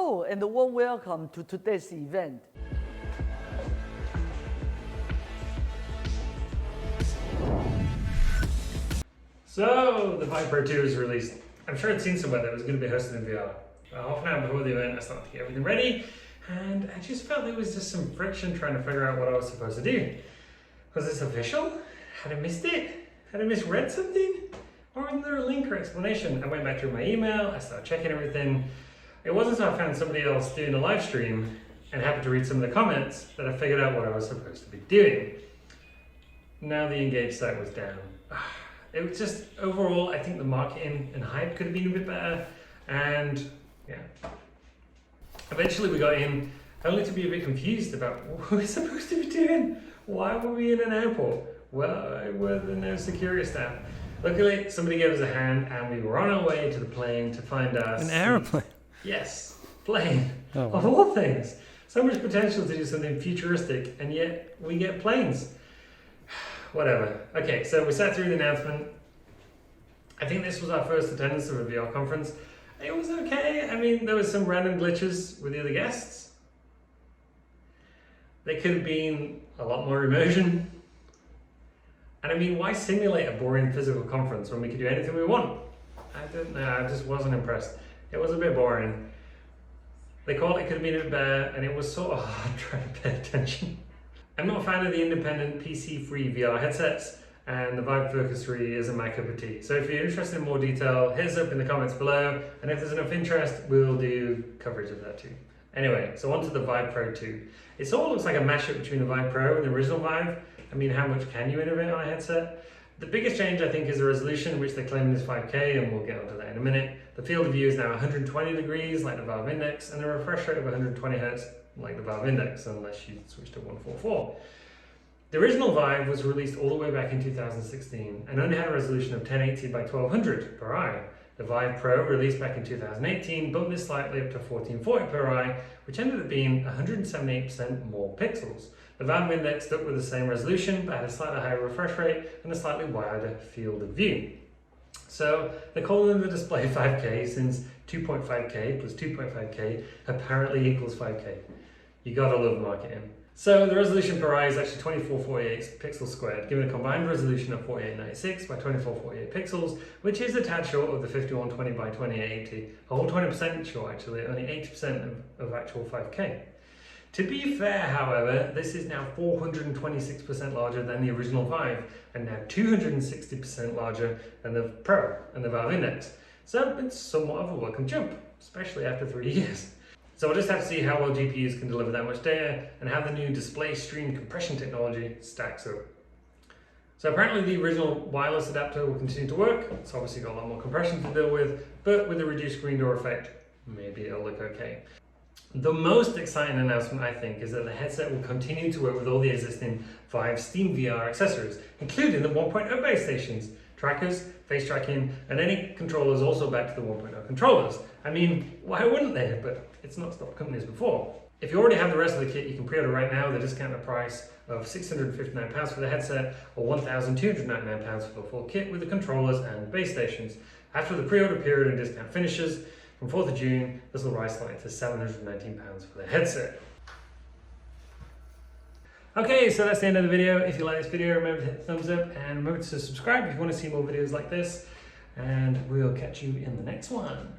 Hello and warm welcome to today's event. So, the Vive Pro 2 is released. I'm sure I'd seen somewhere that it was going to be hosted in VR. Half an hour before the event, I started to get everything ready, and I just felt there was just some friction trying to figure out what I was supposed to do. Was this official? Had I missed it? Had I misread something? Or wasn't there a link or explanation? I went back through my email, I started checking everything. It wasn't until I found somebody else doing a live stream and happened to read some of the comments that I figured out what I was supposed to be doing. Now the Engage site was down. It was just, overall, I think the marketing and hype could have been a bit better. And yeah. Eventually we got in, only to be a bit confused about what we're supposed to be doing. Why were we in an airport? Well, were there no security staff? Luckily, somebody gave us a hand and we were on our way to the plane to find us. An aeroplane? Yes, plane. Oh, wow. Of all things. So much potential to do something futuristic, and yet we get planes. Whatever. Okay, so we sat through the announcement. I think this was our first attendance of a VR conference. It was okay. I mean, there was some random glitches with the other guests. There could have been a lot more immersion. And I mean, why simulate a boring physical conference when we could do anything we want? I don't know, I just wasn't impressed. It was a bit boring. The quality could have been a bit better, and it was sort of hard trying to pay attention. I'm not a fan of the independent PC-free VR headsets, and the Vive Focus 3 isn't my cup of tea. So if you're interested in more detail, hit us up in the comments below, and if there's enough interest, we'll do coverage of that too. Anyway, so on to the Vive Pro 2. It sort of looks like a mashup between the Vive Pro and the original Vive. I mean, how much can you innovate on a headset? The biggest change, I think, is the resolution, which they're claiming is 5K, and we'll get onto that in a minute. The field of view is now 120 degrees, like the Valve Index, and the refresh rate of 120 Hz, like the Valve Index, unless you switch to 144. The original Vive was released all the way back in 2016, and only had a resolution of 1080 by 1200 per eye. The Vive Pro, released back in 2018, bumped this slightly up to 1440 per eye, which ended up being 178% more pixels. The Valve Index stuck with the same resolution, but had a slightly higher refresh rate and a slightly wider field of view. So they're calling the display 5K since 2.5K plus 2.5K apparently equals 5K. You gotta love marketing. So the resolution per eye is actually 2448 pixels squared, giving a combined resolution of 4896 by 2448 pixels, which is a tad short of the 5120 by 2880, a whole 20% short actually, only 80% of actual 5K. To be fair, however, this is now 426% larger than the original Vive, and now 260% larger than the Pro and the Valve Index. So it's somewhat of a welcome jump, especially after 3 years. So we'll just have to see how well GPUs can deliver that much data and how the new display stream compression technology stacks up. So apparently the original wireless adapter will continue to work. It's obviously got a lot more compression to deal with, but with the reduced screen door effect, maybe it'll look okay. The most exciting announcement, I think, is that the headset will continue to work with all the existing Vive Steam VR accessories, including the 1.0 base stations, trackers, face tracking, and any controllers also back to the 1.0 controllers. I mean, why wouldn't they? But it's not stopped companies before. If you already have the rest of the kit, you can pre-order right now at the discounted price of £659 for the headset or £1,299 for the full kit with the controllers and base stations. After the pre-order period and discount finishes, from 4th of June, this will rise slightly to £719 for the headset. Okay, so that's the end of the video. If you like this video, remember to hit the thumbs up and remember to subscribe if you want to see more videos like this. And we'll catch you in the next one.